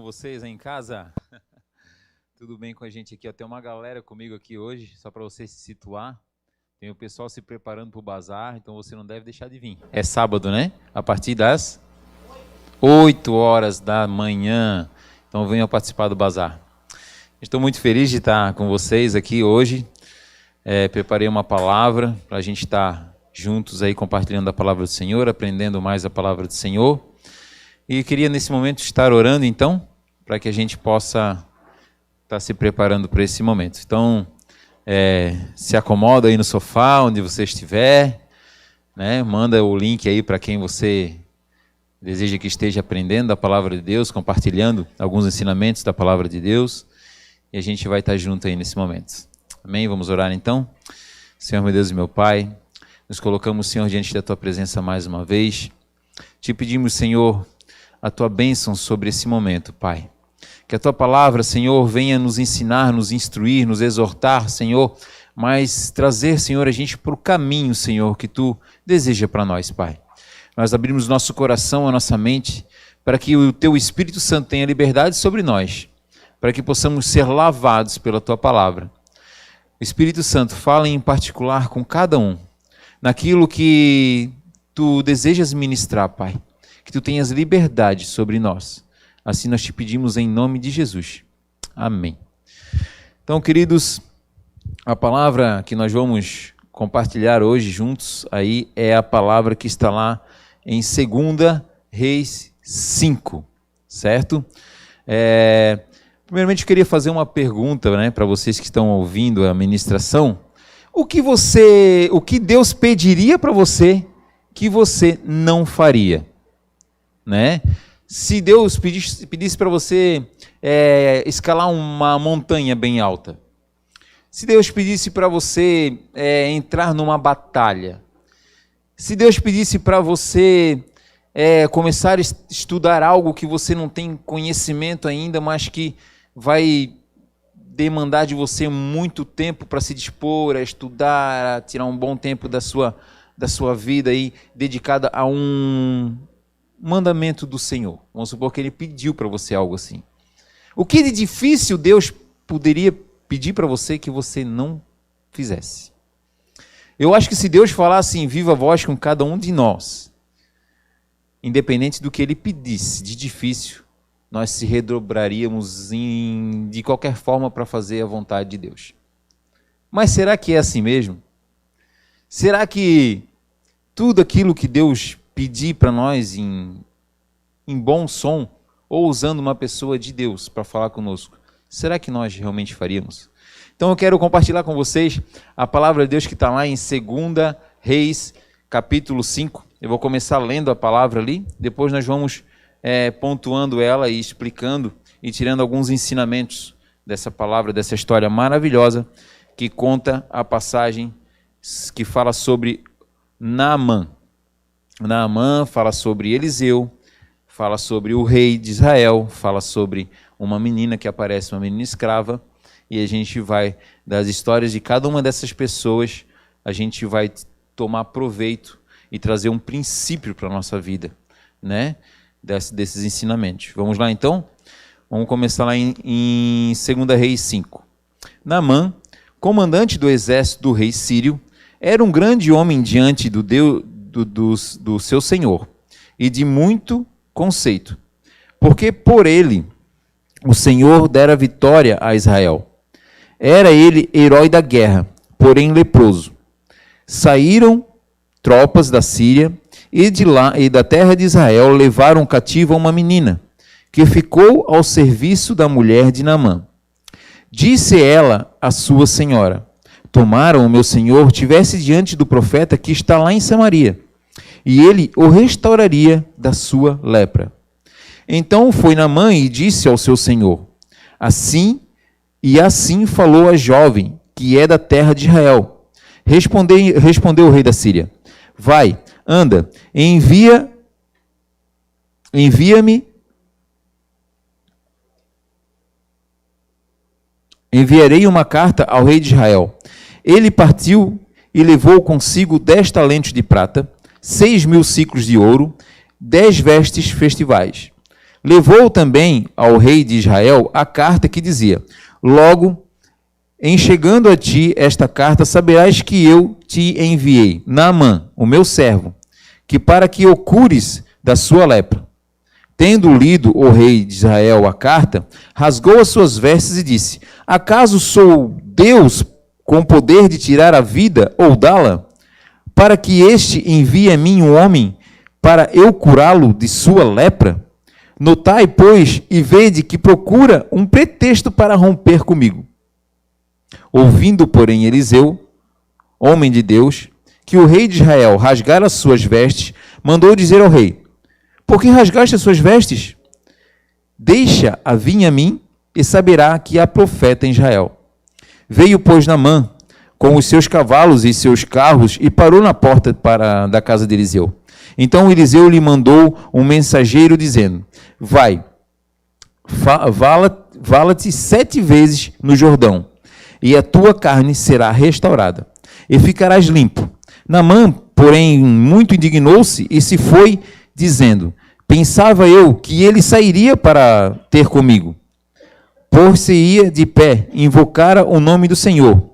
Vocês aí em casa, tudo bem com a gente aqui? Tem uma galera comigo aqui hoje, só para você se situar. Tem o pessoal se preparando para o bazar, então você não deve deixar de vir. É sábado, né? A partir das 8 horas da manhã. Então venham participar do bazar. Estou muito feliz de estar com vocês aqui hoje. Preparei uma palavra para a gente estar juntos aí compartilhando a palavra do Senhor, aprendendo mais a palavra do Senhor. E queria nesse momento estar orando então, para que a gente possa estar se preparando para esse momento. Então, se acomoda aí no sofá, onde você estiver, né? Manda o link aí para quem você deseja que esteja aprendendo a palavra de Deus, compartilhando alguns ensinamentos da palavra de Deus, e a gente vai estar junto aí nesse momento. Amém? Vamos orar então? Senhor, meu Deus e meu Pai, nos colocamos, Senhor, diante da Tua presença mais uma vez. Te pedimos, Senhor, a Tua bênção sobre esse momento, Pai. Que a Tua palavra, Senhor, venha nos ensinar, nos instruir, nos exortar, Senhor, mas trazer, Senhor, a gente para o caminho, Senhor, que Tu deseja para nós, Pai. Nós abrimos nosso coração, a nossa mente, para que o Teu Espírito Santo tenha liberdade sobre nós, para que possamos ser lavados pela Tua palavra. O Espírito Santo fala em particular com cada um, naquilo que Tu desejas ministrar, Pai. Que Tu tenhas liberdade sobre nós. Assim nós te pedimos em nome de Jesus. Amém. Então, queridos, a palavra que nós vamos compartilhar hoje juntos aí é a palavra que está lá em 2 Reis 5, certo? Primeiramente, eu queria fazer uma pergunta, né, para vocês que estão ouvindo a ministração. O que Deus pediria para você que você não faria? Né? Se Deus pedisse para você escalar uma montanha bem alta, se Deus pedisse para você entrar numa batalha, se Deus pedisse para você começar a estudar algo que você não tem conhecimento ainda, mas que vai demandar de você muito tempo para se dispor a estudar, a tirar um bom tempo da sua vida aí, dedicada a um mandamento do Senhor. Vamos supor que Ele pediu para você algo assim. O que de difícil Deus poderia pedir para você que você não fizesse? Eu acho que se Deus falasse em viva voz com cada um de nós, independente do que Ele pedisse de difícil, nós se redobraríamos de qualquer forma para fazer a vontade de Deus. Mas será que é assim mesmo? Será que tudo aquilo que Deus pedir para nós em bom som, ou usando uma pessoa de Deus para falar conosco, será que nós realmente faríamos? Então eu quero compartilhar com vocês a palavra de Deus que está lá em 2 Reis, capítulo 5. Eu vou começar lendo a palavra ali, depois nós vamos pontuando ela e explicando e tirando alguns ensinamentos dessa palavra, dessa história maravilhosa que conta a passagem que fala sobre Naamã. Naamã fala sobre Eliseu, fala sobre o rei de Israel, fala sobre uma menina que aparece, uma menina escrava, e a gente vai, das histórias de cada uma dessas pessoas, a gente vai tomar proveito e trazer um princípio para a nossa vida, né? Desses ensinamentos. Vamos lá então? Vamos começar lá em 2 Reis 5. Naamã, comandante do exército do rei sírio, era um grande homem diante do seu senhor, e de muito conceito, porque por ele o Senhor dera vitória a Israel. Era ele herói da guerra, porém leproso. Saíram tropas da Síria e de lá e da terra de Israel levaram cativa uma menina, que ficou ao serviço da mulher de Naamã. Disse ela à sua senhora: tomaram o meu senhor tivesse diante do profeta que está lá em Samaria, e ele o restauraria da sua lepra. Então foi Naamã e disse ao seu senhor: assim falou a jovem, que é da terra de Israel. Respondeu o rei da Síria: vai, anda, enviarei uma carta ao rei de Israel. Ele partiu e levou consigo 10 talentos de prata, 6.000 siclos de ouro, 10 vestes festivais. Levou também ao rei de Israel a carta que dizia: logo, em chegando a ti esta carta, saberás que eu te enviei, Naamã, o meu servo, que para que o cures da sua lepra. Tendo lido o rei de Israel a carta, rasgou as suas vestes e disse: acaso sou Deus com poder de tirar a vida ou dá-la? Para que este envie a mim um homem para eu curá-lo de sua lepra? Notai, pois, e vede que procura um pretexto para romper comigo. Ouvindo, porém, Eliseu, homem de Deus, que o rei de Israel rasgara as suas vestes, mandou dizer ao rei: por que rasgaste as suas vestes? Deixa-a vir a mim, e saberá que há profeta em Israel. Veio, pois, Naamã, com os seus cavalos e seus carros, e parou na porta da casa de Eliseu. Então Eliseu lhe mandou um mensageiro, dizendo: vai, vala-te 7 vezes no Jordão, e a tua carne será restaurada, e ficarás limpo. Naamã, porém, muito indignou-se e se foi, dizendo: pensava eu que ele sairia para ter comigo. Por-se-ia de pé, invocara o nome do Senhor,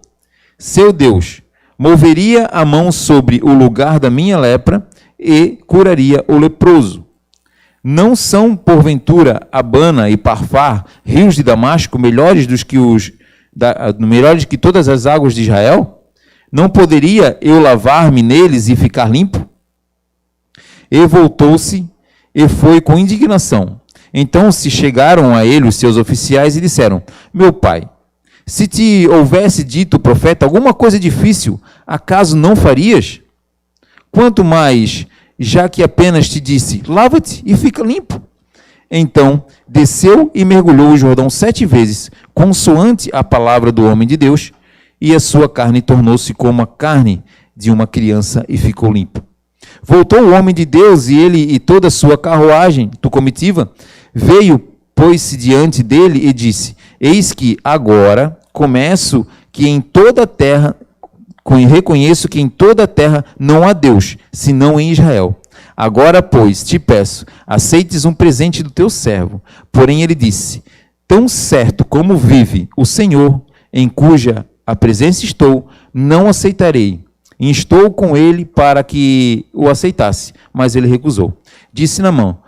seu Deus, moveria a mão sobre o lugar da minha lepra e curaria o leproso. Não são, porventura, Abana e Parfar, rios de Damasco, melhores que todas as águas de Israel? Não poderia eu lavar-me neles e ficar limpo? E voltou-se e foi com indignação. Então se chegaram a ele os seus oficiais e disseram: meu pai, se te houvesse dito o profeta alguma coisa difícil, acaso não farias? Quanto mais, já que apenas te disse: lava-te e fica limpo. Então desceu e mergulhou o Jordão 7 vezes, consoante a palavra do homem de Deus, e a sua carne tornou-se como a carne de uma criança e ficou limpo. Voltou o homem de Deus, e ele e toda a sua carruagem, comitiva, veio, pôs-se diante dele e disse: eis que agora reconheço que em toda a terra não há Deus, senão em Israel. Agora, pois, te peço, aceites um presente do teu servo. Porém ele disse: tão certo como vive o Senhor, em cuja a presença estou, não aceitarei. Instou com ele para que o aceitasse, mas ele recusou. Disse Naamã: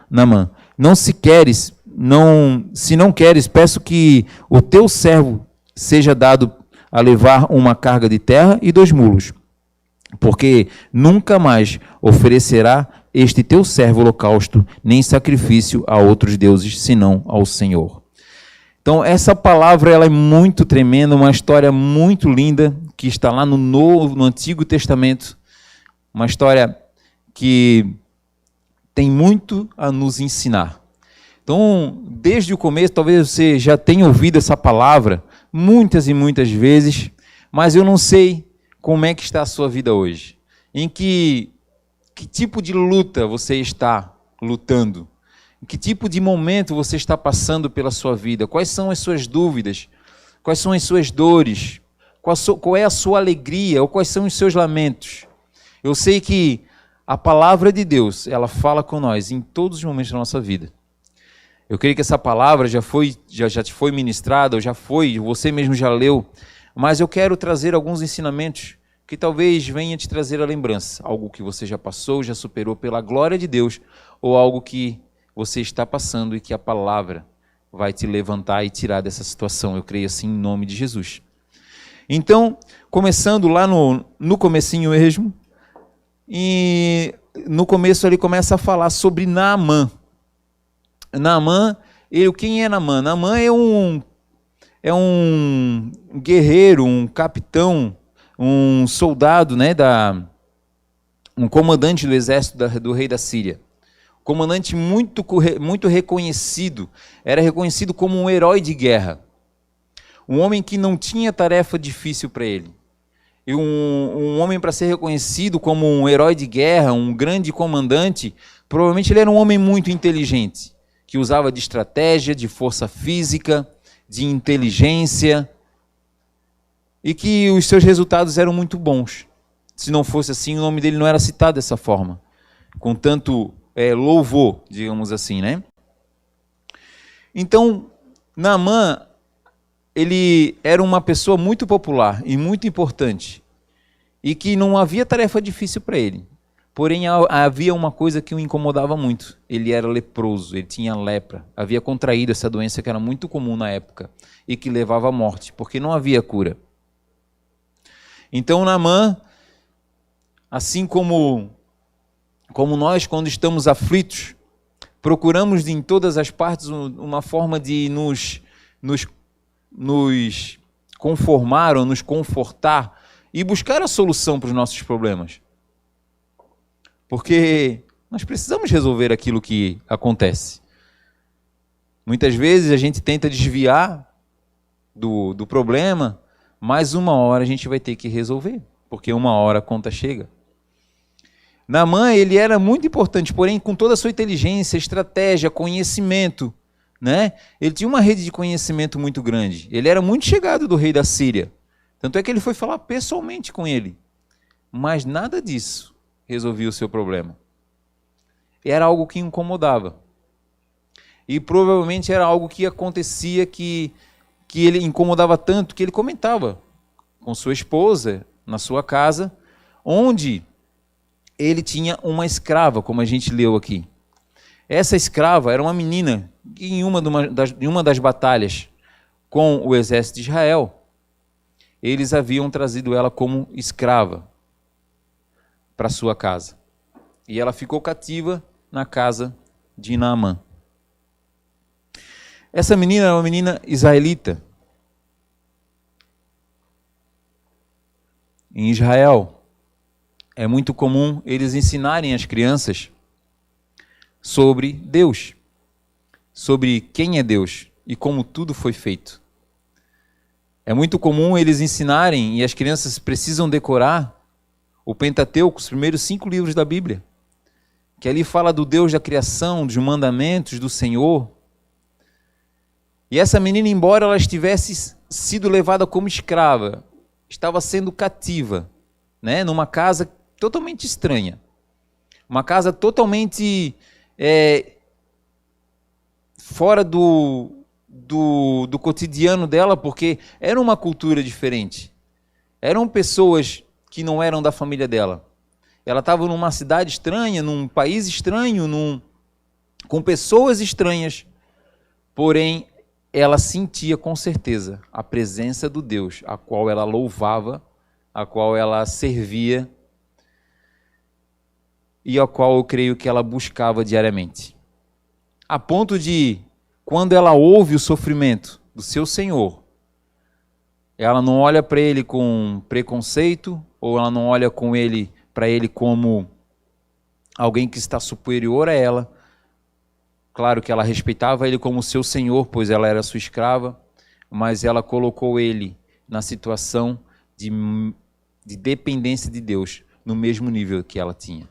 se não queres, peço que o teu servo seja dado a levar uma carga de terra e 2 mulos, porque nunca mais oferecerá este teu servo holocausto, nem sacrifício a outros deuses, senão ao Senhor. Então, essa palavra ela é muito tremenda, uma história muito linda, que está lá no Antigo Testamento, uma história que tem muito a nos ensinar. Então, desde o começo, talvez você já tenha ouvido essa palavra muitas e muitas vezes, mas eu não sei como é que está a sua vida hoje. Em que tipo de luta você está lutando? Em que tipo de momento você está passando pela sua vida? Quais são as suas dúvidas? Quais são as suas dores? Qual é a sua alegria? Ou quais são os seus lamentos? Eu sei que a palavra de Deus, ela fala com nós em todos os momentos da nossa vida. Eu creio que essa palavra já te foi ministrada, ou você mesmo já leu, mas eu quero trazer alguns ensinamentos que talvez venha te trazer a lembrança, algo que você já passou, já superou pela glória de Deus, ou algo que você está passando e que a palavra vai te levantar e tirar dessa situação. Eu creio assim em nome de Jesus. Então, começando lá no comecinho mesmo, e no começo ele começa a falar sobre Naamã. Naamã, quem é Naamã? Naamã é um guerreiro, um capitão, um soldado, um comandante do exército do rei da Síria. Comandante muito reconhecido, era reconhecido como um herói de guerra. Um homem que não tinha tarefa difícil para ele. E um homem para ser reconhecido como um herói de guerra, um grande comandante, provavelmente ele era um homem muito inteligente, que usava de estratégia, de força física, de inteligência, e que os seus resultados eram muito bons. Se não fosse assim, o nome dele não era citado dessa forma, com tanto louvor, digamos assim, né? Então, Naamã, ele era uma pessoa muito popular e muito importante, e que não havia tarefa difícil para ele. Porém, havia uma coisa que o incomodava muito. Ele era leproso, ele tinha lepra, havia contraído essa doença que era muito comum na época e que levava à morte, porque não havia cura. Então, Naamã, assim como nós, quando estamos aflitos, procuramos em todas as partes uma forma de nos conformar ou nos confortar e buscar a solução para os nossos problemas. Porque nós precisamos resolver aquilo que acontece. Muitas vezes a gente tenta desviar do problema, mas uma hora a gente vai ter que resolver, porque uma hora a conta chega. Naamã, ele era muito importante, porém com toda a sua inteligência, estratégia, conhecimento, né? Ele tinha uma rede de conhecimento muito grande. Ele era muito chegado do rei da Síria. Tanto é que ele foi falar pessoalmente com ele. Mas nada disso resolvia o seu problema. Era algo que incomodava. E provavelmente era algo que acontecia que ele incomodava tanto que ele comentava com sua esposa na sua casa, onde ele tinha uma escrava, como a gente leu aqui. Essa escrava era uma menina que em uma das batalhas com o exército de Israel, eles haviam trazido ela como escrava para sua casa. E ela ficou cativa na casa de Naamã. Essa menina era uma menina israelita. Em Israel, é muito comum eles ensinarem as crianças sobre Deus, sobre quem é Deus e como tudo foi feito. É muito comum eles ensinarem, e as crianças precisam decorar o Pentateuco, os primeiros 5 livros da Bíblia, que ali fala do Deus da criação, dos mandamentos do Senhor. E essa menina, embora ela estivesse sido levada como escrava, estava sendo cativa, né, numa casa totalmente estranha, uma casa totalmente fora do cotidiano dela, porque era uma cultura diferente. Eram pessoas que não eram da família dela. Ela estava numa cidade estranha, num país estranho, com pessoas estranhas, porém ela sentia com certeza a presença do Deus, a qual ela louvava, a qual ela servia e a qual eu creio que ela buscava diariamente. A ponto de, quando ela ouve o sofrimento do seu Senhor, ela não olha para ele com preconceito, ou ela não olha para ele como alguém que está superior a ela. Claro que ela respeitava ele como seu senhor, pois ela era sua escrava, mas ela colocou ele na situação de dependência de Deus, no mesmo nível que ela tinha.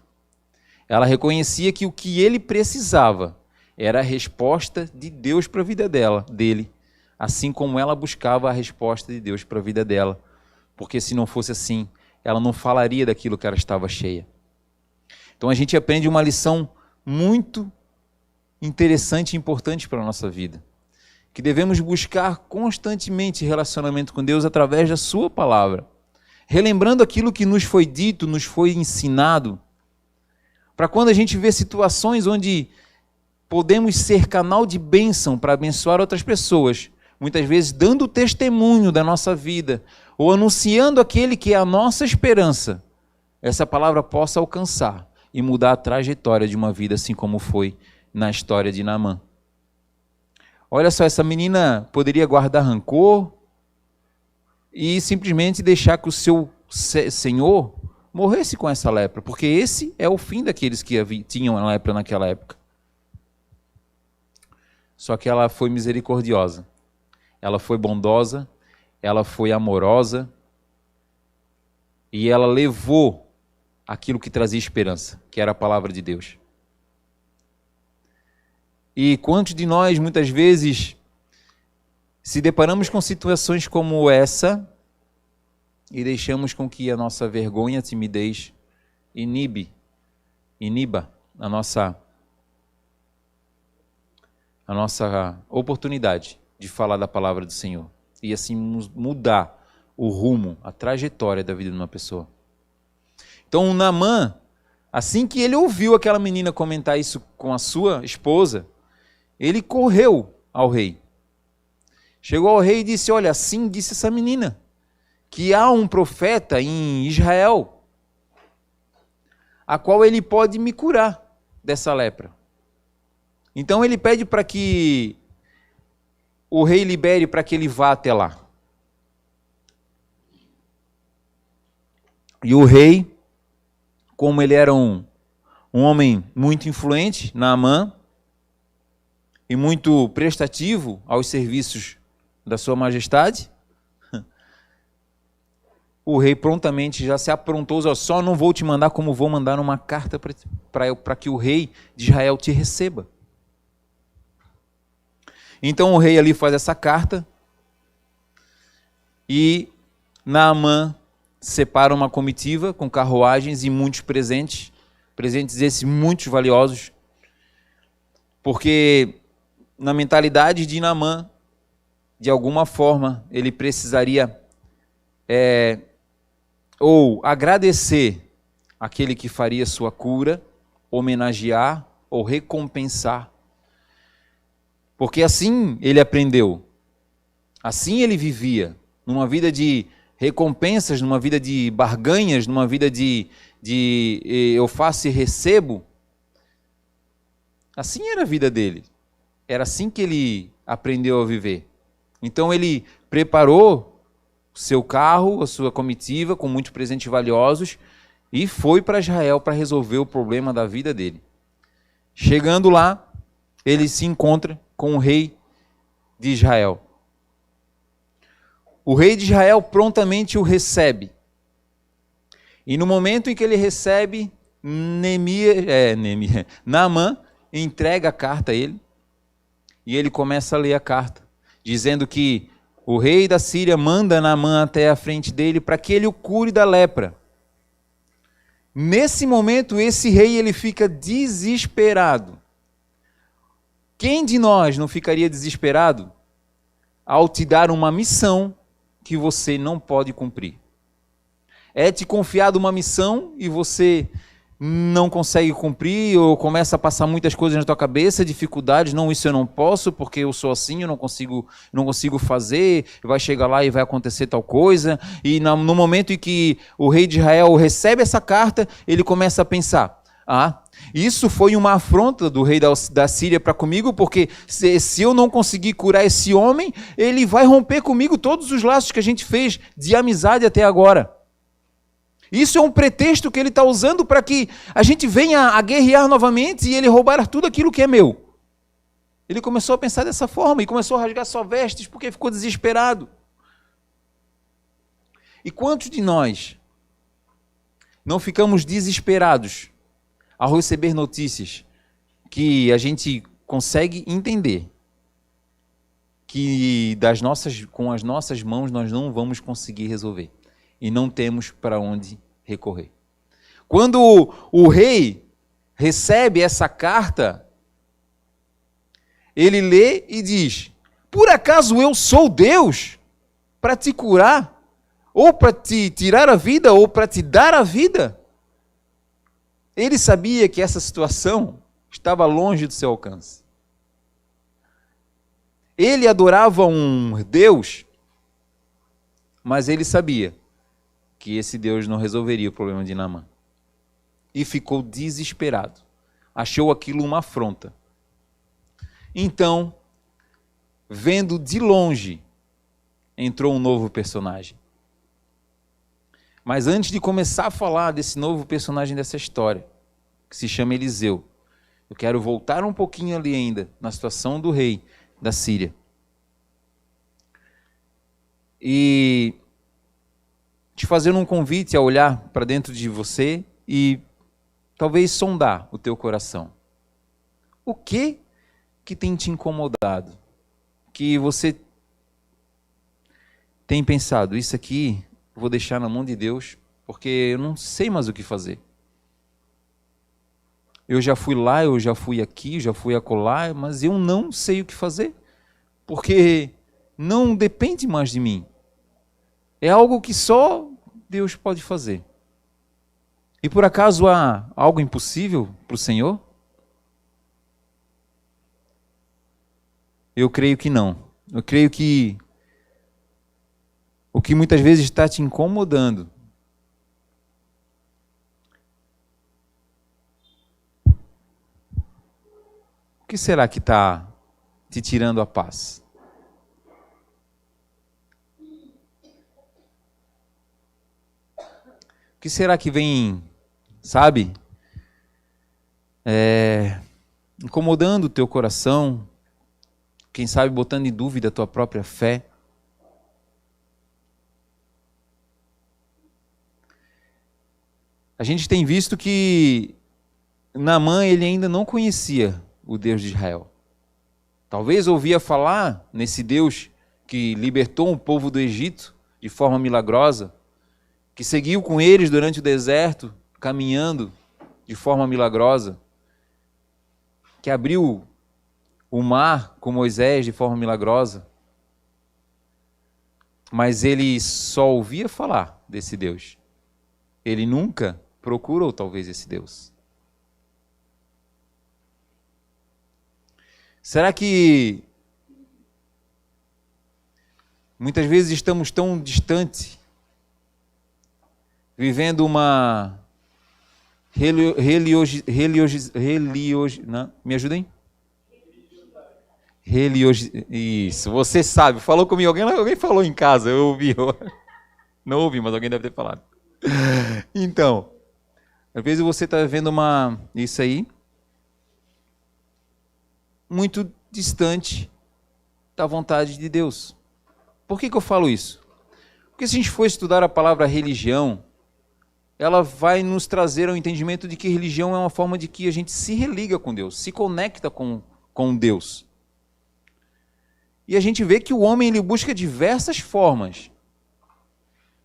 Ela reconhecia que o que ele precisava era a resposta de Deus para a vida dele, assim como ela buscava a resposta de Deus para a vida dela, porque se não fosse assim, ela não falaria daquilo que ela estava cheia. Então a gente aprende uma lição muito interessante e importante para a nossa vida, que devemos buscar constantemente relacionamento com Deus através da sua palavra, relembrando aquilo que nos foi dito, nos foi ensinado, para quando a gente vê situações onde podemos ser canal de bênção para abençoar outras pessoas, muitas vezes dando testemunho da nossa vida, ou anunciando aquele que é a nossa esperança, essa palavra possa alcançar e mudar a trajetória de uma vida, assim como foi na história de Naamã. Olha só, essa menina poderia guardar rancor e simplesmente deixar que o seu senhor morresse com essa lepra, porque esse é o fim daqueles que tinham a lepra naquela época. Só que ela foi misericordiosa, ela foi bondosa, ela foi amorosa e ela levou aquilo que trazia esperança, que era a palavra de Deus. E quantos de nós, muitas vezes, se deparamos com situações como essa e deixamos com que a nossa vergonha, a timidez, iniba a a nossa oportunidade de falar da palavra do Senhor e assim mudar o rumo, a trajetória da vida de uma pessoa. Então o Naamã, assim que ele ouviu aquela menina comentar isso com a sua esposa, ele correu ao rei. Chegou ao rei e disse: olha, assim disse essa menina, que há um profeta em Israel, a qual ele pode me curar dessa lepra. Então ele pede para que o rei libere para que ele vá até lá. E o rei, como ele era um homem muito influente, Naamã, e muito prestativo aos serviços da sua majestade, o rei prontamente já se aprontou, só não vou te mandar como vou mandar uma carta para que o rei de Israel te receba. Então o rei ali faz essa carta e Naamã separa uma comitiva com carruagens e muitos presentes, presentes esses muito valiosos, porque na mentalidade de Naamã, de alguma forma, ele precisaria ou agradecer aquele que faria sua cura, homenagear ou recompensar. Porque assim ele aprendeu, assim ele vivia, numa vida de recompensas, numa vida de barganhas, numa vida de eu faço e recebo. Assim era a vida dele, era assim que ele aprendeu a viver. Então ele preparou o seu carro, a sua comitiva, com muitos presentes valiosos, e foi para Israel para resolver o problema da vida dele. Chegando lá, ele se encontra com o rei de Israel. O rei de Israel prontamente o recebe. E no momento em que ele recebe, Naamã entrega a carta a ele, e ele começa a ler a carta, dizendo que o rei da Síria manda Naamã até a frente dele para que ele o cure da lepra. Nesse momento, esse rei ele fica desesperado. Quem de nós não ficaria desesperado ao te dar uma missão que você não pode cumprir? É te confiado uma missão e você não consegue cumprir, ou começa a passar muitas coisas na tua cabeça, dificuldades, não, isso eu não posso, porque eu sou assim, eu não consigo fazer, vai chegar lá e vai acontecer tal coisa, e no momento em que o rei de Israel recebe essa carta, ele começa a pensar, isso foi uma afronta do rei da Síria para comigo, porque se eu não conseguir curar esse homem, ele vai romper comigo todos os laços que a gente fez de amizade até agora. Isso é um pretexto que ele está usando para que a gente venha a guerrear novamente e ele roubar tudo aquilo que é meu. Ele começou a pensar dessa forma e começou a rasgar suas vestes porque ficou desesperado. E quantos de nós não ficamos desesperados ao receber notícias que a gente consegue entender que com as nossas mãos nós não vamos conseguir resolver? E não temos para onde recorrer. Quando o rei recebe essa carta, ele lê e diz: por acaso eu sou Deus para te curar? Ou para te tirar a vida? Ou para te dar a vida? Ele sabia que essa situação estava longe do seu alcance. Ele adorava um Deus, mas ele sabia que esse Deus não resolveria o problema de Naamã. E ficou desesperado. Achou aquilo uma afronta. Então, vendo de longe, entrou um novo personagem. Mas antes de começar a falar desse novo personagem dessa história, que se chama Eliseu, eu quero voltar um pouquinho ali ainda, na situação do rei da Síria. E te fazer um convite a olhar para dentro de você e talvez sondar o teu coração. O que tem te incomodado? Que você tem pensado, isso aqui eu vou deixar na mão de Deus, porque eu não sei mais o que fazer. Eu já fui lá, eu já fui aqui, já fui acolá, mas eu não sei o que fazer, porque não depende mais de mim. É algo que só Deus pode fazer. E por acaso há algo impossível para o Senhor? Eu creio que não. Eu creio que o que muitas vezes está te incomodando o que será que está te tirando a paz? O que será que vem, sabe, incomodando o teu coração? Quem sabe botando em dúvida a tua própria fé? A gente tem visto que Naamã ele ainda não conhecia o Deus de Israel. Talvez ouvia falar nesse Deus que libertou um povo do Egito de forma milagrosa, que seguiu com eles durante o deserto, caminhando de forma milagrosa, que abriu o mar com Moisés de forma milagrosa. Mas ele só ouvia falar desse Deus. Ele nunca procurou talvez esse Deus. Será que muitas vezes estamos tão distantes, vivendo uma me ajudem? Isso, você sabe, falou comigo, alguém falou em casa, eu ouvi, não ouvi, mas alguém deve ter falado. Então, às vezes você está vendo isso aí, muito distante da vontade de Deus. Por que eu falo isso? Porque se a gente for estudar a palavra religião, ela vai nos trazer ao entendimento de que religião é uma forma de que a gente se religa com Deus, se conecta com Deus. E a gente vê que o homem ele busca diversas formas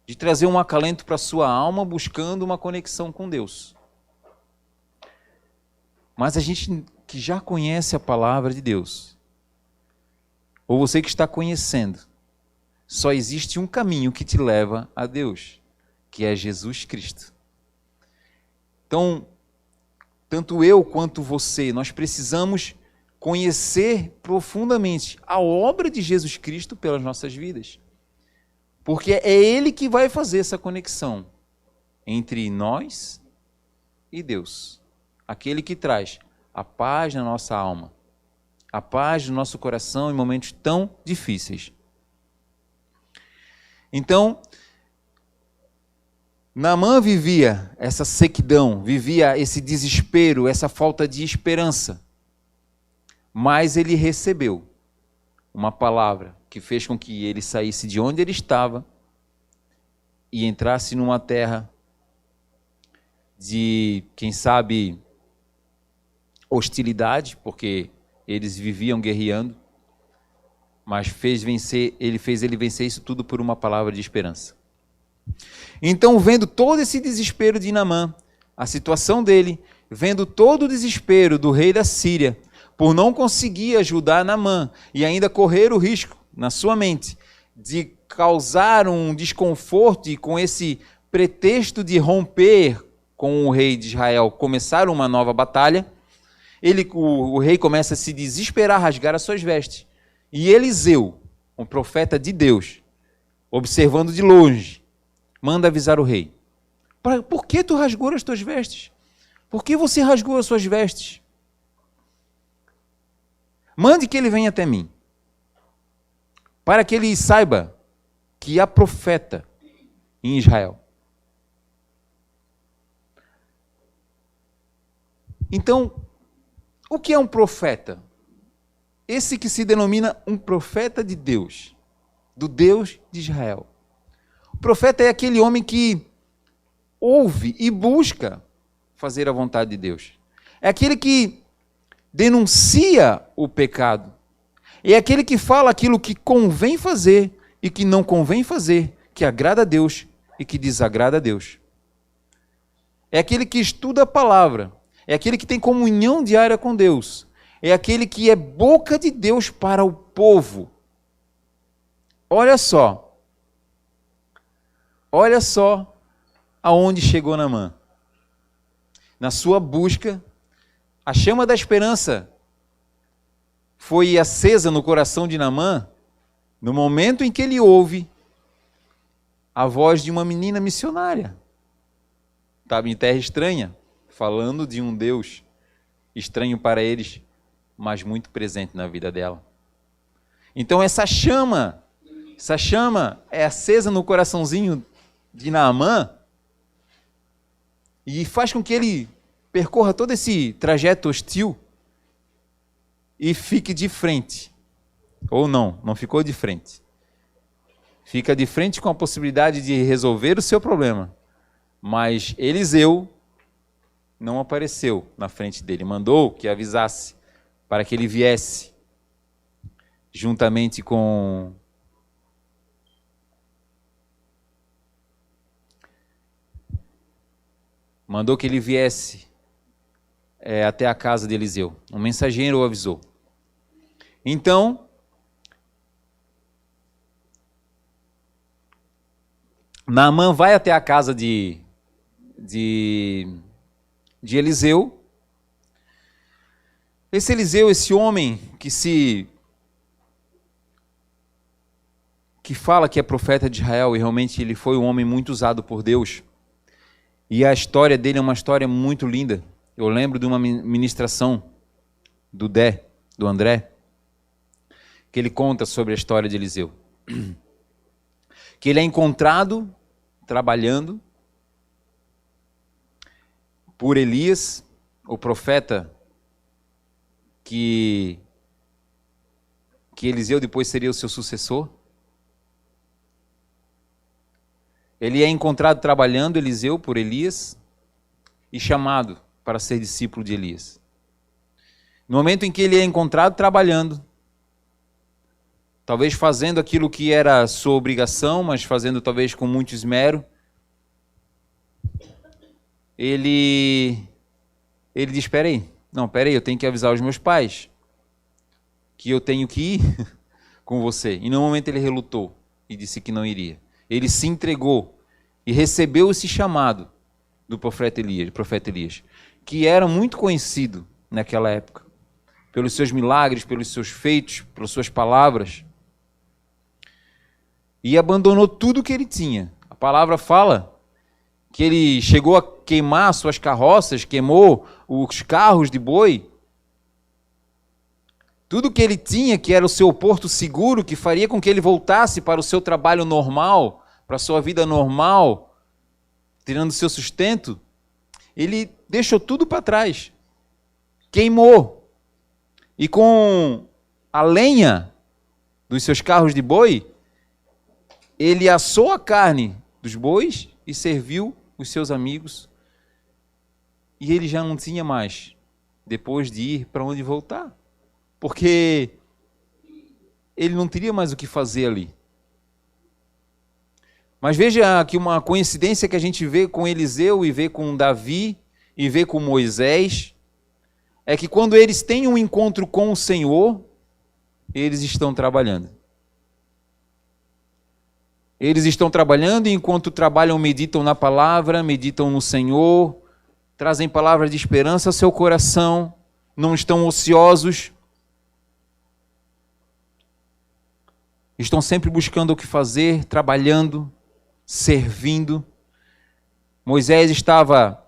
de trazer um acalento para a sua alma, buscando uma conexão com Deus. Mas a gente que já conhece a palavra de Deus, ou você que está conhecendo, só existe um caminho que te leva a Deus, que é Jesus Cristo. Então, tanto eu quanto você, nós precisamos conhecer profundamente a obra de Jesus Cristo pelas nossas vidas. Porque é Ele que vai fazer essa conexão entre nós e Deus. Aquele que traz a paz na nossa alma, a paz no nosso coração em momentos tão difíceis. Então, Naamã vivia essa sequidão, vivia esse desespero, essa falta de esperança. Mas ele recebeu uma palavra que fez com que ele saísse de onde ele estava e entrasse numa terra de, quem sabe, hostilidade, porque eles viviam guerreando, mas ele fez ele vencer isso tudo por uma palavra de esperança. Então, vendo todo esse desespero de Naamã, a situação dele, vendo todo o desespero do rei da Síria, por não conseguir ajudar Naamã e ainda correr o risco, na sua mente, de causar um desconforto e com esse pretexto de romper com o rei de Israel, começar uma nova batalha, o rei começa a se desesperar, rasgar as suas vestes. E Eliseu, um profeta de Deus, observando de longe, manda avisar o rei. Por que tu rasgou as tuas vestes? Por que você rasgou as suas vestes? Mande que ele venha até mim, para que ele saiba que há profeta em Israel. Então, o que é um profeta? Esse que se denomina um profeta de Deus, do Deus de Israel. O profeta é aquele homem que ouve e busca fazer a vontade de Deus. É aquele que denuncia o pecado. É aquele que fala aquilo que convém fazer e que não convém fazer, que agrada a Deus e que desagrada a Deus. É aquele que estuda a palavra. É aquele que tem comunhão diária com Deus. É aquele que é boca de Deus para o povo. Olha só. Olha só aonde chegou Naamã. Na sua busca, a chama da esperança foi acesa no coração de Naamã no momento em que ele ouve a voz de uma menina missionária. Estava em terra estranha, falando de um Deus estranho para eles, mas muito presente na vida dela. Então essa chama é acesa no coraçãozinho de Naamã e faz com que ele percorra todo esse trajeto hostil e fique de frente. Ou não ficou de frente. Fica de frente com a possibilidade de resolver o seu problema. Mas Eliseu não apareceu na frente dele. Mandou que avisasse para que ele viesse juntamente com até a casa de Eliseu. Um mensageiro o avisou. Então, Naamã vai até a casa de Eliseu. Esse Eliseu, esse homem que fala que é profeta de Israel, e realmente ele foi um homem muito usado por Deus. E a história dele é uma história muito linda. Eu lembro de uma ministração do André, que ele conta sobre a história de Eliseu. Que ele é encontrado trabalhando por Elias, o profeta que Eliseu depois seria o seu sucessor. Ele é encontrado trabalhando, Eliseu, por Elias, e chamado para ser discípulo de Elias. No momento em que ele é encontrado trabalhando, talvez fazendo aquilo que era sua obrigação, mas fazendo talvez com muito esmero, ele diz, espera aí, eu tenho que avisar os meus pais que eu tenho que ir com você. E no momento ele relutou e disse que não iria. Ele se entregou e recebeu esse chamado do profeta Elias, que era muito conhecido naquela época, pelos seus milagres, pelos seus feitos, pelas suas palavras. E abandonou tudo que ele tinha. A palavra fala que ele chegou a queimar suas carroças, queimou os carros de boi. Tudo que ele tinha, que era o seu porto seguro, que faria com que ele voltasse para o seu trabalho normal, para a sua vida normal, tirando seu sustento, ele deixou tudo para trás. Queimou. E com a lenha dos seus carros de boi, ele assou a carne dos bois e serviu os seus amigos. E ele já não tinha mais, depois de ir, para onde voltar. Porque ele não teria mais o que fazer ali. Mas veja aqui uma coincidência que a gente vê com Eliseu e vê com Davi e vê com Moisés, é que quando eles têm um encontro com o Senhor, eles estão trabalhando. Eles estão trabalhando e enquanto trabalham meditam na palavra, meditam no Senhor, trazem palavras de esperança ao seu coração, não estão ociosos, estão sempre buscando o que fazer, trabalhando, servindo. Moisés estava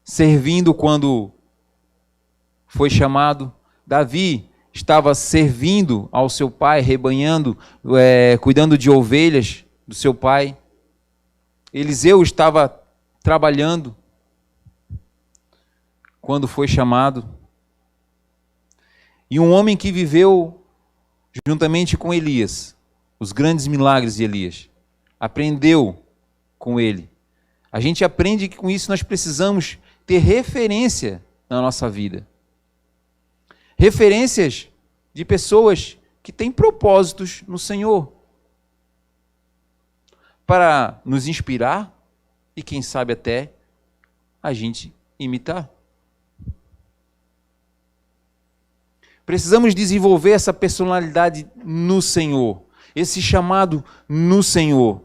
servindo quando foi chamado. Davi estava servindo ao seu pai, rebanhando, cuidando de ovelhas do seu pai. Eliseu estava trabalhando quando foi chamado. E um homem que viveu juntamente com Elias, os grandes milagres de Elias, aprendeu com ele. A gente aprende que com isso nós precisamos ter referência na nossa vida. Referências de pessoas que têm propósitos no Senhor, para nos inspirar e quem sabe até a gente imitar. Precisamos desenvolver essa personalidade no Senhor, esse chamado no Senhor.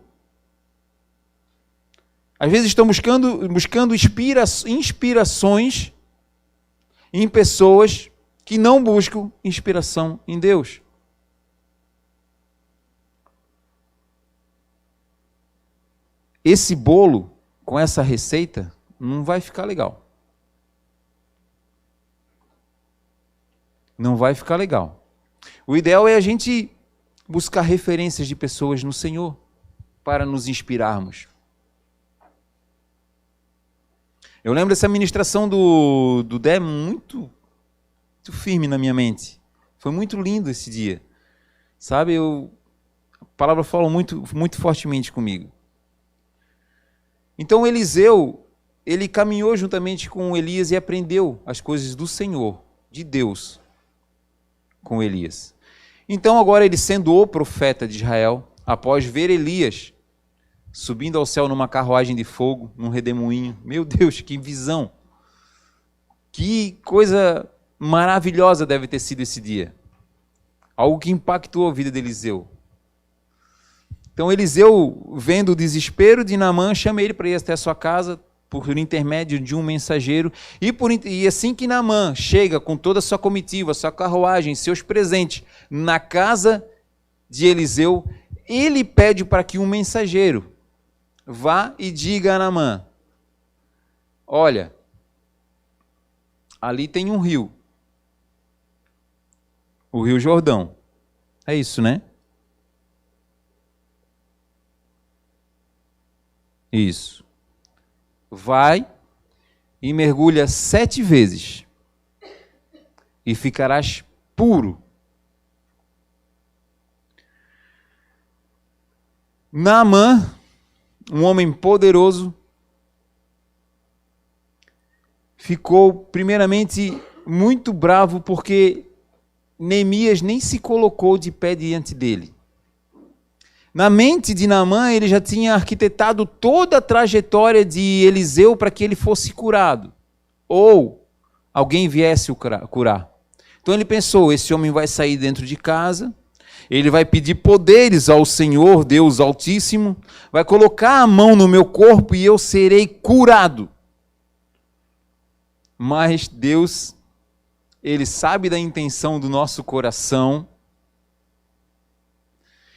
Às vezes estamos buscando inspirações em pessoas que não buscam inspiração em Deus. Esse bolo, com essa receita, não vai ficar legal. Não vai ficar legal. O ideal é a gente buscar referências de pessoas no Senhor para nos inspirarmos. Eu lembro dessa ministração do Dé muito firme na minha mente. Foi muito lindo esse dia. Sabe, a palavra fala muito fortemente comigo. Então Eliseu, ele caminhou juntamente com Elias e aprendeu as coisas do Senhor, de Deus, com Elias. Então agora ele, sendo o profeta de Israel, após ver Elias subindo ao céu numa carruagem de fogo, num redemoinho, meu Deus, que visão! Que coisa maravilhosa deve ter sido esse dia. Algo que impactou a vida de Eliseu. Então Eliseu, vendo o desespero de Naamã, chama ele para ir até a sua casa por intermédio de um mensageiro. E assim que Naamã chega com toda a sua comitiva, sua carruagem, seus presentes na casa de Eliseu, ele pede para que um mensageiro vá e diga a Naamã: olha, ali tem um rio, o Rio Jordão. É isso, né? Isso. Vai e mergulha 7 vezes e ficarás puro. Naamã, um homem poderoso, ficou primeiramente muito bravo porque Neemias nem se colocou de pé diante dele. Na mente de Naamã, ele já tinha arquitetado toda a trajetória de Eliseu para que ele fosse curado, ou alguém viesse o curar. Então ele pensou, esse homem vai sair dentro de casa, ele vai pedir poderes ao Senhor, Deus Altíssimo, vai colocar a mão no meu corpo e eu serei curado. Mas Deus, Ele sabe da intenção do nosso coração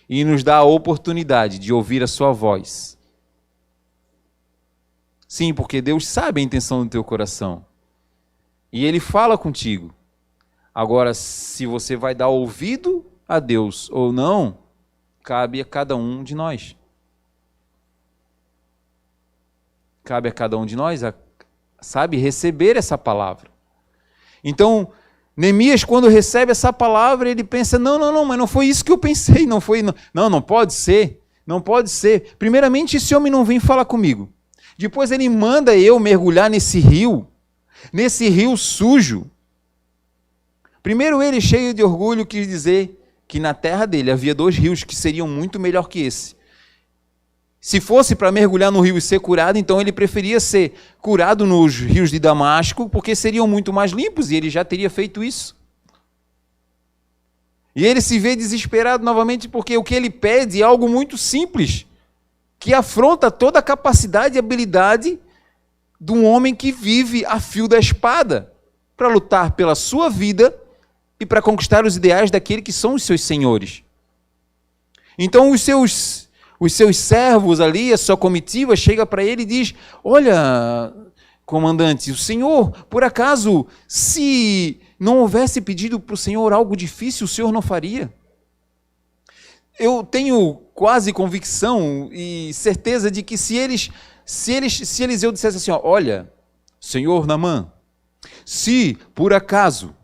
e nos dá a oportunidade de ouvir a sua voz. Sim, porque Deus sabe a intenção do teu coração. E Ele fala contigo. Agora, se você vai dar ouvido a Deus ou não, cabe a cada um de nós. Cabe a cada um de nós, sabe, receber essa palavra. Então, Neemias, quando recebe essa palavra, ele pensa, não, mas não foi isso que eu pensei, não pode ser, não pode ser. Primeiramente, esse homem não vem falar comigo. Depois ele manda eu mergulhar nesse rio sujo. Primeiro ele, cheio de orgulho, quis dizer que na terra dele havia 2 rios que seriam muito melhor que esse. Se fosse para mergulhar no rio e ser curado, então ele preferia ser curado nos rios de Damasco, porque seriam muito mais limpos, e ele já teria feito isso. E ele se vê desesperado novamente, porque o que ele pede é algo muito simples, que afronta toda a capacidade e habilidade de um homem que vive a fio da espada, para lutar pela sua vida e para conquistar os ideais daquele que são os seus senhores. Então os seus servos ali, a sua comitiva, chega para ele e diz, olha, comandante, o senhor, por acaso, se não houvesse pedido para o senhor algo difícil, o senhor não faria? Eu tenho quase convicção e certeza de que se Eliseu dissesse assim, olha, senhor Naamã, se por acaso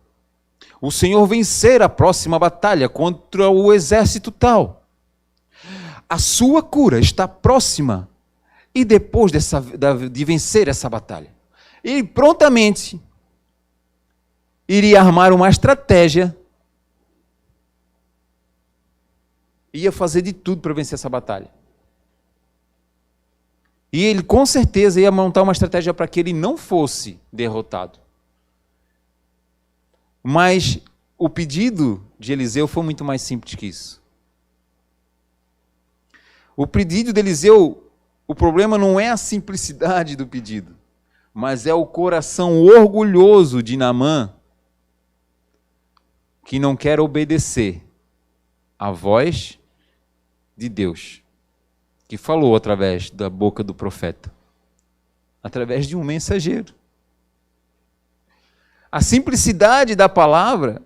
o senhor vencer a próxima batalha contra o exército tal, a sua cura está próxima, e depois de vencer essa batalha, ele prontamente iria armar uma estratégia, ia fazer de tudo para vencer essa batalha. E ele com certeza ia montar uma estratégia para que ele não fosse derrotado. Mas o pedido de Eliseu foi muito mais simples que isso. O pedido de Eliseu, o problema não é a simplicidade do pedido, mas é o coração orgulhoso de Naamã, que não quer obedecer à voz de Deus, que falou através da boca do profeta, através de um mensageiro. A simplicidade da palavra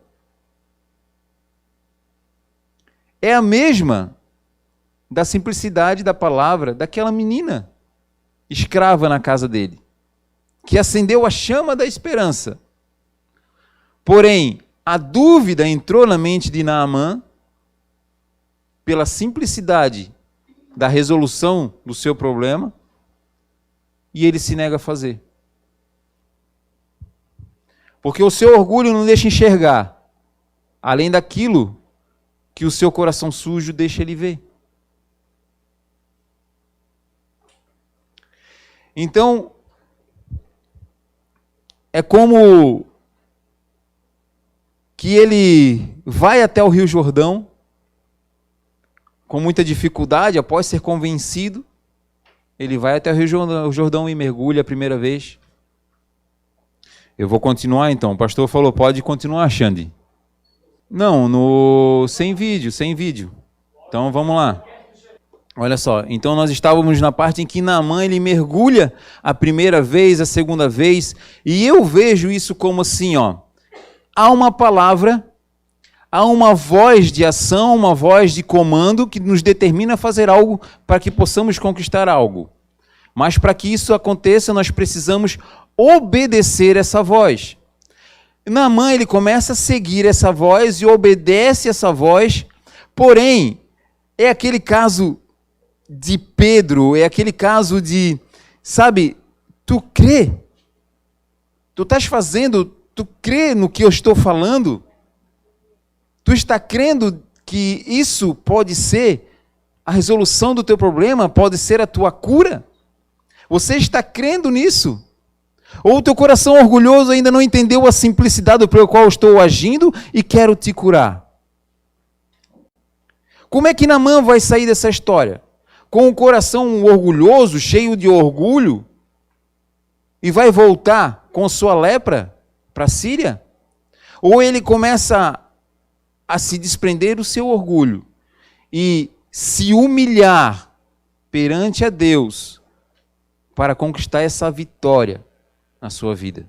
é a mesma da simplicidade da palavra daquela menina escrava na casa dele, que acendeu a chama da esperança. Porém, a dúvida entrou na mente de Naamã pela simplicidade da resolução do seu problema e ele se nega a fazer. Porque o seu orgulho não deixa enxergar, além daquilo que o seu coração sujo deixa ele ver. Então, é como que ele vai até o Rio Jordão, com muita dificuldade, após ser convencido, ele vai até o Rio Jordão e mergulha a primeira vez. Eu vou continuar então. O pastor falou, pode continuar, Xande. Não, sem vídeo. Então vamos lá. Olha só, então nós estávamos na parte em que Naamã ele mergulha a primeira vez, a segunda vez, e eu vejo isso como assim, ó, há uma palavra, há uma voz de ação, uma voz de comando que nos determina a fazer algo para que possamos conquistar algo. Mas para que isso aconteça, nós precisamos obedecer essa voz. Naamã ele começa a seguir essa voz e obedece essa voz, porém, é aquele caso de Pedro, é aquele caso de, sabe, tu crê? Tu estás fazendo, tu crê no que eu estou falando? Tu está crendo que isso pode ser a resolução do teu problema, pode ser a tua cura? Você está crendo nisso? Ou o teu coração orgulhoso ainda não entendeu a simplicidade pelo qual eu estou agindo e quero te curar? Como é que Naamã vai sair dessa história? Com o coração orgulhoso, cheio de orgulho, e vai voltar com sua lepra para a Síria? Ou ele começa a se desprender do seu orgulho e se humilhar perante a Deus para conquistar essa vitória na sua vida?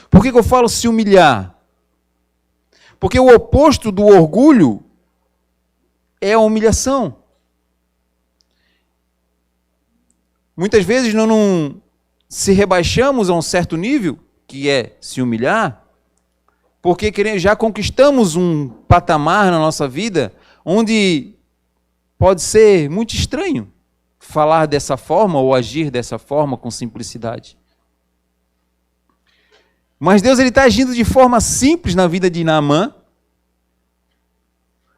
Por que eu falo se humilhar? Porque o oposto do orgulho é a humilhação. Muitas vezes nós não se rebaixamos a um certo nível, que é se humilhar, porque já conquistamos um patamar na nossa vida onde pode ser muito estranho falar dessa forma ou agir dessa forma com simplicidade. Mas Deus está agindo de forma simples na vida de Naamã,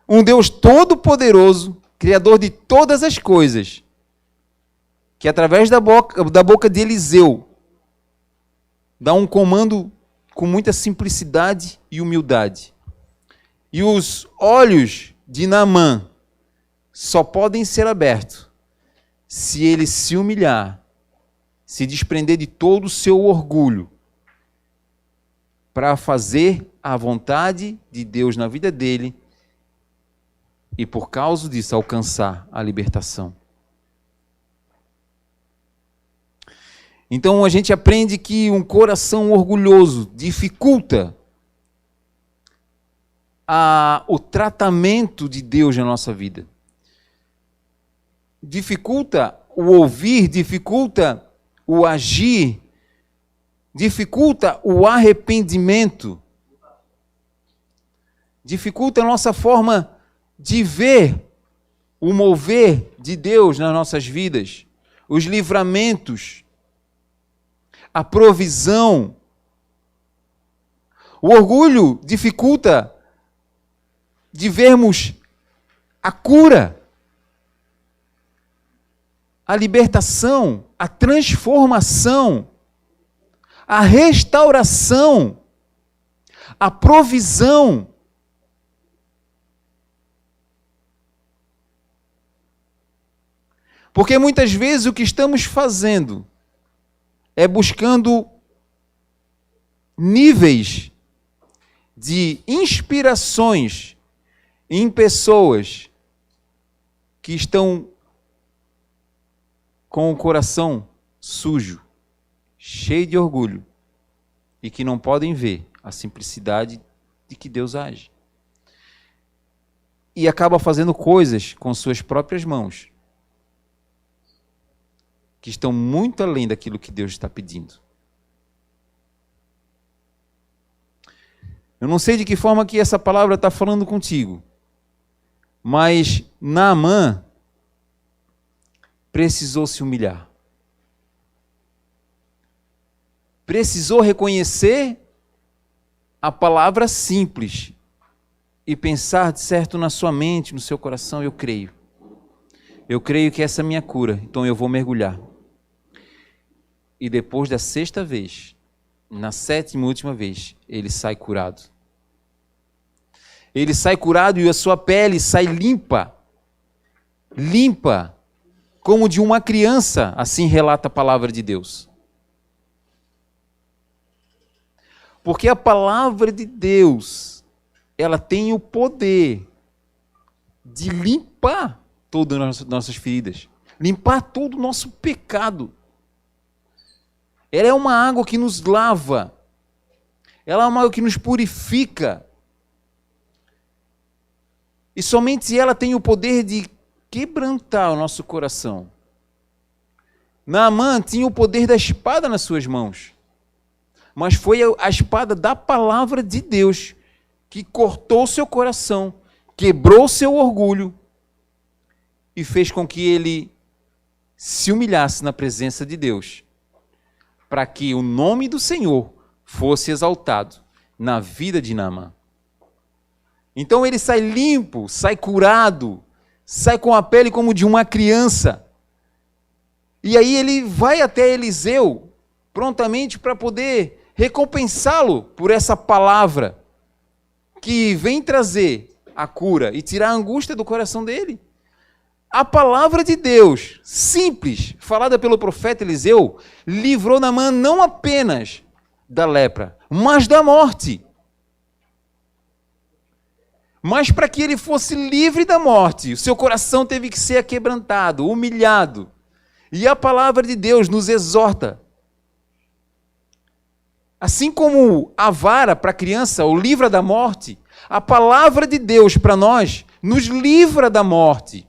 um Deus todo-poderoso, criador de todas as coisas, que através da boca de Eliseu dá um comando com muita simplicidade e humildade. E os olhos de Naamã só podem ser abertos se ele se humilhar, se desprender de todo o seu orgulho para fazer a vontade de Deus na vida dele e por causa disso alcançar a libertação. Então a gente aprende que um coração orgulhoso dificulta o tratamento de Deus na nossa vida. Dificulta o ouvir, dificulta o agir, dificulta o arrependimento, dificulta a nossa forma de ver o mover de Deus nas nossas vidas, os livramentos, a provisão. O orgulho dificulta de vermos a cura, a libertação, a transformação, a restauração, a provisão. Porque muitas vezes o que estamos fazendo é buscando níveis de inspirações em pessoas que estão com o coração sujo, cheio de orgulho, e que não podem ver a simplicidade de que Deus age. E acaba fazendo coisas com suas próprias mãos, que estão muito além daquilo que Deus está pedindo. Eu não sei de que forma que essa palavra está falando contigo, mas Naamã precisou se humilhar. Precisou reconhecer a palavra simples e pensar de certo na sua mente, no seu coração, eu creio. Eu creio que essa é a minha cura, então eu vou mergulhar. E depois da 6ª vez, na 7ª e última vez, ele sai curado. Ele sai curado e a sua pele sai limpa. Limpa, como de uma criança, assim relata a palavra de Deus. Porque a palavra de Deus, ela tem o poder de limpar todas as nossas feridas, limpar todo o nosso pecado. Ela é uma água que nos lava, ela é uma água que nos purifica. E somente ela tem o poder de quebrantar o nosso coração. Naamã tinha o poder da espada nas suas mãos, mas foi a espada da palavra de Deus que cortou seu coração, quebrou seu orgulho e fez com que ele se humilhasse na presença de Deus, para que o nome do Senhor fosse exaltado na vida de Naamã. Então ele sai limpo, sai curado, sai com a pele como de uma criança. E aí ele vai até Eliseu, prontamente para poder recompensá-lo por essa palavra que vem trazer a cura e tirar a angústia do coração dele. A palavra de Deus, simples, falada pelo profeta Eliseu, livrou Naamã não apenas da lepra, mas da morte. Mas para que ele fosse livre da morte, o seu coração teve que ser quebrantado, humilhado. E a palavra de Deus nos exorta. Assim como a vara para a criança o livra da morte, a palavra de Deus para nós nos livra da morte.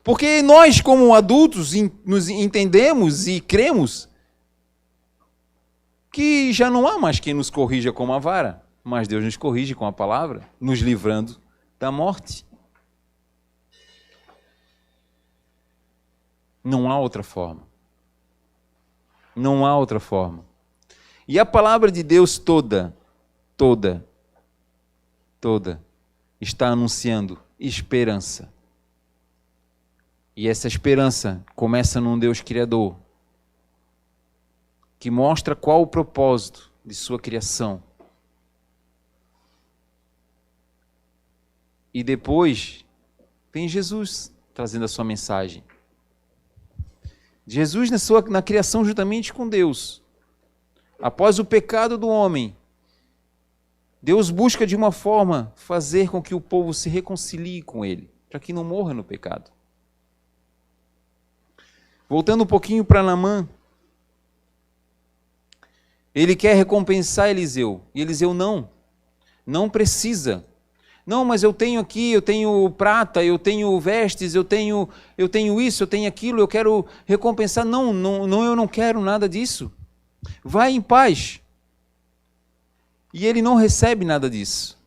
Porque nós, como adultos, nos entendemos e cremos que já não há mais quem nos corrija com a vara, mas Deus nos corrige com a palavra, nos livrando da morte. Não há outra forma. Não há outra forma. E a palavra de Deus toda está anunciando esperança. E essa esperança começa num Deus Criador, que mostra qual o propósito de sua criação. E depois vem Jesus trazendo a sua mensagem. Jesus na criação juntamente com Deus. Após o pecado do homem, Deus busca de uma forma fazer com que o povo se reconcilie com ele, para que não morra no pecado. Voltando um pouquinho para Naamã, ele quer recompensar Eliseu, e Eliseu não precisa. Não, mas eu tenho aqui, eu tenho prata, eu tenho vestes, eu tenho isso, eu tenho aquilo, eu quero recompensar. Não, eu não quero nada disso. Vai em paz. E ele não recebe nada disso.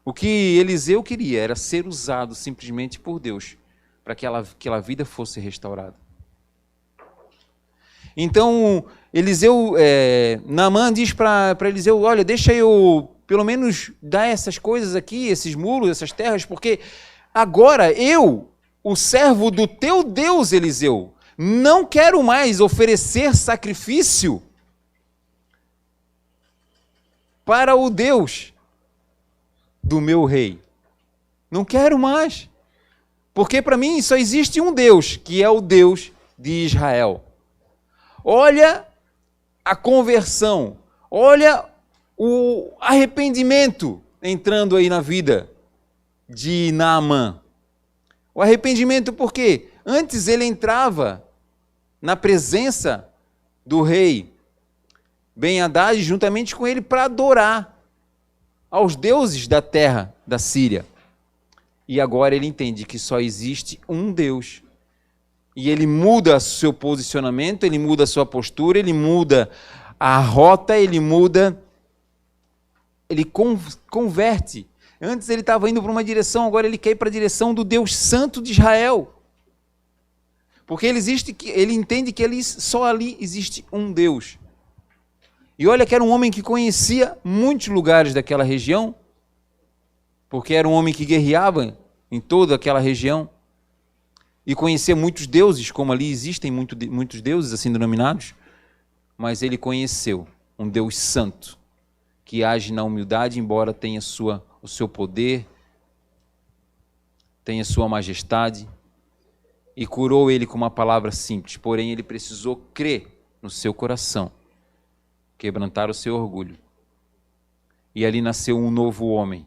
O que Eliseu queria era ser usado simplesmente por Deus, para que aquela vida fosse restaurada. Então, Naamã diz para Eliseu, olha, deixa eu pelo menos dar essas coisas aqui, esses muros, essas terras, porque agora eu, o servo do teu Deus, Eliseu, não quero mais oferecer sacrifício para o Deus do meu rei. Não quero mais. Porque para mim só existe um Deus, que é o Deus de Israel. Olha a conversão, olha o arrependimento entrando aí na vida de Naamã. O arrependimento porque antes ele entrava na presença do rei Ben-Hadad juntamente com ele para adorar aos deuses da terra da Síria. E agora ele entende que só existe um Deus. E ele muda seu posicionamento, ele muda a sua postura, ele muda a rota, ele converte. Antes ele estava indo para uma direção, agora ele quer ir para a direção do Deus Santo de Israel. Porque ele entende que só ali existe um Deus. E olha que era um homem que conhecia muitos lugares daquela região, porque era um homem que guerreava em toda aquela região, e conhecia muitos deuses, como ali existem muitos deuses assim denominados, mas ele conheceu um Deus santo, que age na humildade, embora tenha o seu poder, tenha sua majestade, e curou ele com uma palavra simples, porém ele precisou crer no seu coração, quebrantar o seu orgulho. E ali nasceu um novo homem.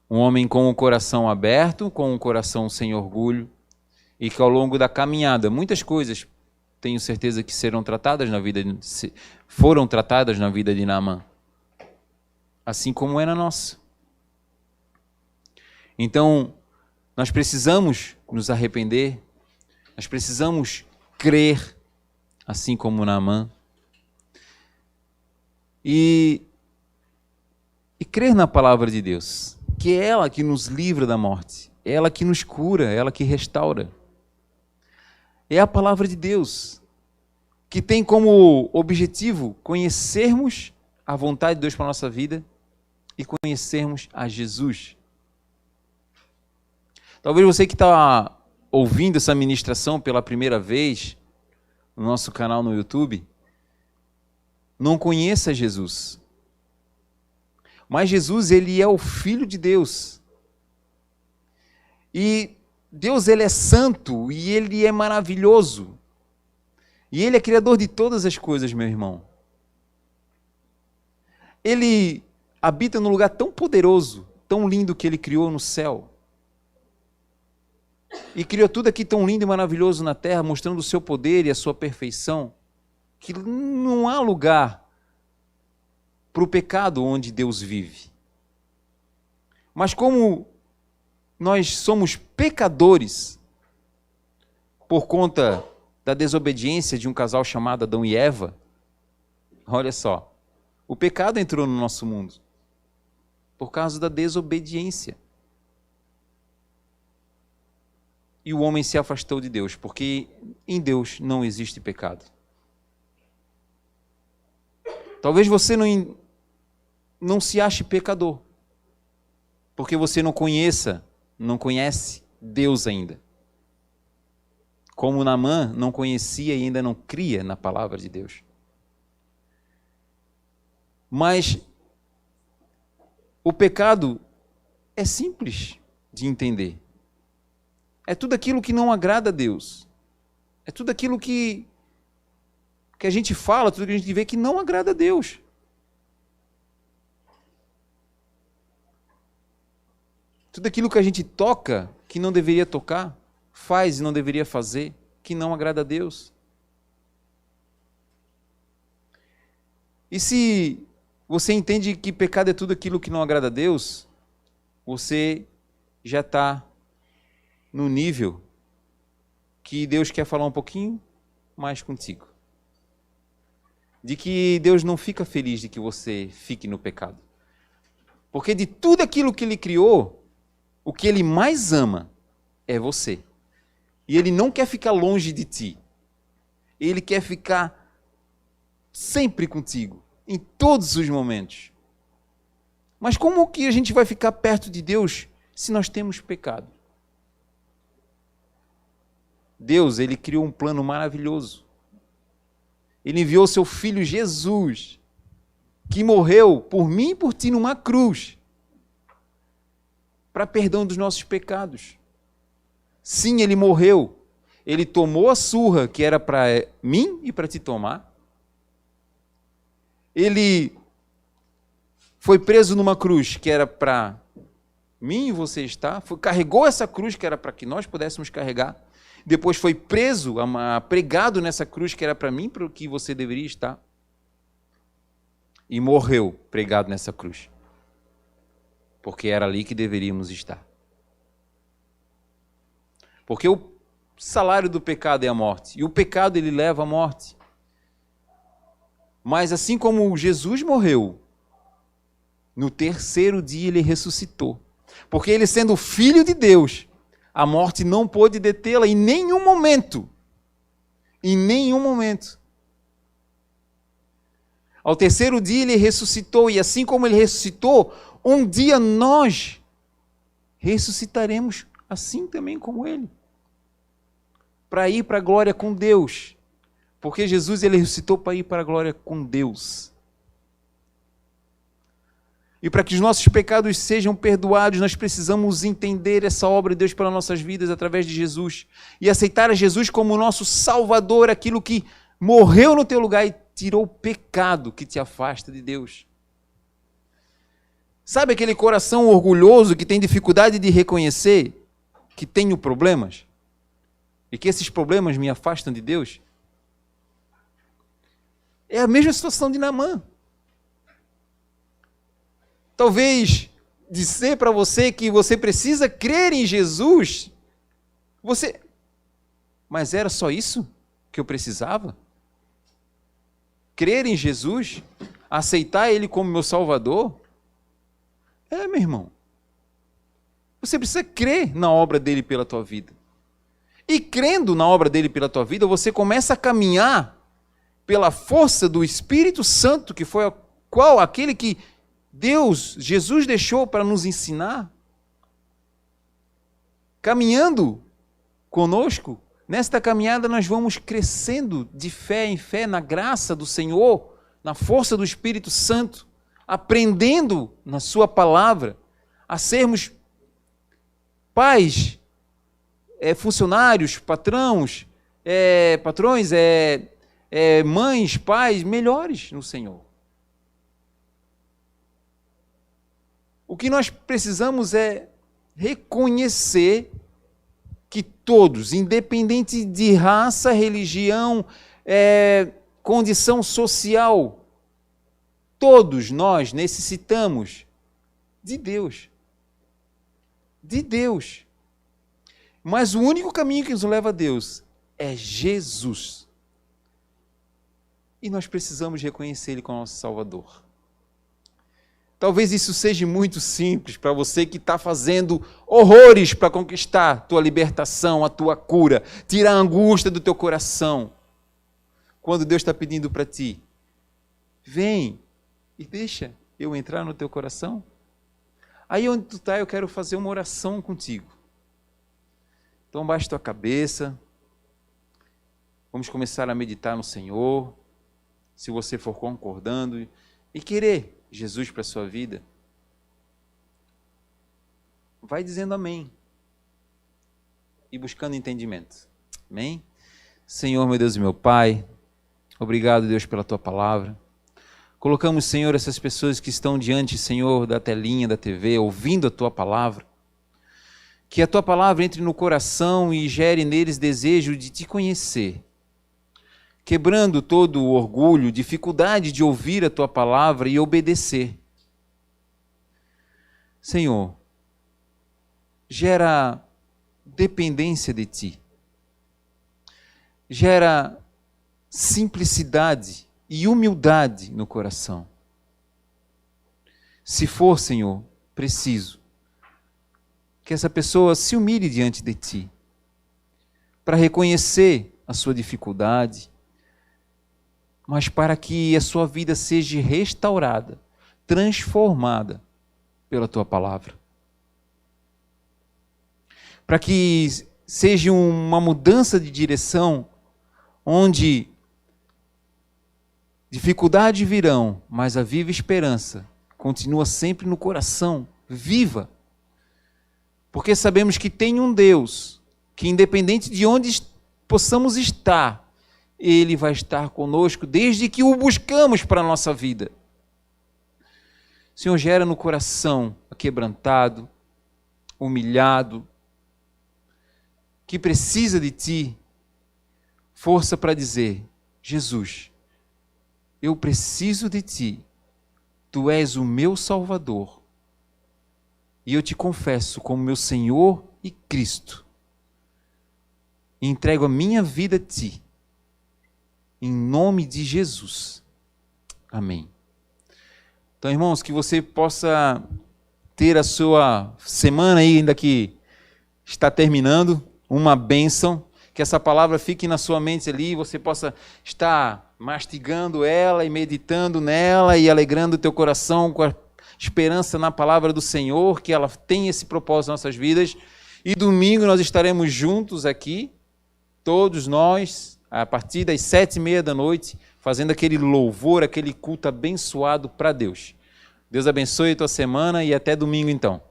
Um homem com o coração aberto, com um coração sem orgulho, e que ao longo da caminhada, muitas coisas, tenho certeza que foram tratadas na vida de Naamã, assim como é na nossa. Então, nós precisamos nos arrepender, nós precisamos crer, assim como Naamã, e crer na palavra de Deus, que é ela que nos livra da morte, é ela que nos cura, é ela que restaura. É a palavra de Deus, que tem como objetivo conhecermos a vontade de Deus para a nossa vida e conhecermos a Jesus. Talvez você que está ouvindo essa ministração pela primeira vez no nosso canal no YouTube, não conheça Jesus. Mas Jesus, ele é o Filho de Deus. E Deus, ele é santo e ele é maravilhoso. E ele é criador de todas as coisas, meu irmão. Ele habita num lugar tão poderoso, tão lindo que ele criou no céu. E criou tudo aqui tão lindo e maravilhoso na terra, mostrando o seu poder e a sua perfeição, que não há lugar para o pecado onde Deus vive. Mas como nós somos pecadores por conta da desobediência de um casal chamado Adão e Eva, olha só, o pecado entrou no nosso mundo por causa da desobediência. E o homem se afastou de Deus, porque em Deus não existe pecado. Talvez você não se ache pecador, porque você não conhece Deus ainda. Como Naamã não conhecia e ainda não cria na palavra de Deus. Mas o pecado é simples de entender. É tudo aquilo que não agrada a Deus. É tudo aquilo que a gente fala, tudo que a gente vê que não agrada a Deus. Tudo aquilo que a gente toca, que não deveria tocar, faz e não deveria fazer, que não agrada a Deus. E se você entende que pecado é tudo aquilo que não agrada a Deus, você já está no nível que Deus quer falar um pouquinho mais contigo. De que Deus não fica feliz de que você fique no pecado. Porque de tudo aquilo que Ele criou, o que Ele mais ama é você. E Ele não quer ficar longe de ti. Ele quer ficar sempre contigo, em todos os momentos. Mas como que a gente vai ficar perto de Deus se nós temos pecado? Deus, Ele criou um plano maravilhoso. Ele enviou seu Filho Jesus, que morreu por mim e por ti numa cruz, para perdão dos nossos pecados. Sim, ele morreu. Ele tomou a surra que era para mim e para te tomar. Ele foi preso numa cruz que era para mim e você estar. Carregou essa cruz que era para que nós pudéssemos carregar. Depois foi preso, pregado nessa cruz que era para mim, para o que você deveria estar. E morreu pregado nessa cruz. Porque era ali que deveríamos estar. Porque o salário do pecado é a morte. E o pecado ele leva à morte. Mas assim como Jesus morreu, no terceiro dia ele ressuscitou. Porque ele sendo filho de Deus, a morte não pôde detê-la em nenhum momento. Em nenhum momento. Ao terceiro dia ele ressuscitou, e assim como ele ressuscitou, um dia nós ressuscitaremos assim também como ele. Para ir para a glória com Deus. Porque Jesus ele ressuscitou para ir para a glória com Deus. E para que os nossos pecados sejam perdoados, nós precisamos entender essa obra de Deus pelas nossas vidas através de Jesus. E aceitar a Jesus como nosso Salvador, aquilo que morreu no teu lugar e tirou o pecado que te afasta de Deus. Sabe aquele coração orgulhoso que tem dificuldade de reconhecer que tenho problemas? E que esses problemas me afastam de Deus? É a mesma situação de Naamã. Talvez dizer para você que você precisa crer em Jesus, mas era só isso que eu precisava? Crer em Jesus? Aceitar Ele como meu Salvador? Meu irmão. Você precisa crer na obra dele pela tua vida. E crendo na obra dele pela tua vida, você começa a caminhar pela força do Espírito Santo, que foi aquele que Jesus deixou para nos ensinar. Caminhando conosco, nesta caminhada nós vamos crescendo de fé em fé, na graça do Senhor, na força do Espírito Santo, aprendendo na sua palavra, a sermos pais, funcionários, patrões, mães, pais, melhores no Senhor. O que nós precisamos é reconhecer que todos, independente de raça, religião, condição social, todos nós necessitamos de Deus. De Deus. Mas o único caminho que nos leva a Deus é Jesus. E nós precisamos reconhecer Ele como nosso Salvador. Talvez isso seja muito simples para você que está fazendo horrores para conquistar a tua libertação, a tua cura, tirar a angústia do teu coração. Quando Deus está pedindo para ti, vem e deixa eu entrar no teu coração. Aí onde tu está, eu quero fazer uma oração contigo. Então baixa tua cabeça, vamos começar a meditar no Senhor, se você for concordando e querer Jesus para a sua vida, vai dizendo amém e buscando entendimento. Amém? Senhor, meu Deus e meu Pai, obrigado, Deus, pela tua palavra. Colocamos, Senhor, essas pessoas que estão diante, Senhor, da telinha da TV, ouvindo a tua palavra. Que a tua palavra entre no coração e gere neles desejo de te conhecer. Quebrando todo o orgulho, dificuldade de ouvir a tua palavra e obedecer. Senhor, gera dependência de ti. Gera simplicidade e humildade no coração. Se for, Senhor, preciso que essa pessoa se humilhe diante de ti, para reconhecer a sua dificuldade, mas para que a sua vida seja restaurada, transformada pela tua palavra. Para que seja uma mudança de direção, onde Dificuldades virão, mas a viva esperança continua sempre no coração, viva. Porque sabemos que tem um Deus que, independente de onde possamos estar, Ele vai estar conosco desde que o buscamos para a nossa vida. Senhor, gera no coração aquebrantado, humilhado, que precisa de Ti, força para dizer: Jesus, eu preciso de Ti, Tu és o meu Salvador, e eu te confesso como meu Senhor e Cristo, e entrego a minha vida a Ti, em nome de Jesus. Amém. Então, irmãos, que você possa ter a sua semana aí, ainda que está terminando, uma bênção, que essa palavra fique na sua mente ali, você possa estar mastigando ela e meditando nela e alegrando o teu coração com a esperança na palavra do Senhor, que ela tem esse propósito nas nossas vidas. E domingo nós estaremos juntos aqui, todos nós, a partir das 19h30, fazendo aquele louvor, aquele culto abençoado para Deus. Deus abençoe a tua semana e até domingo então.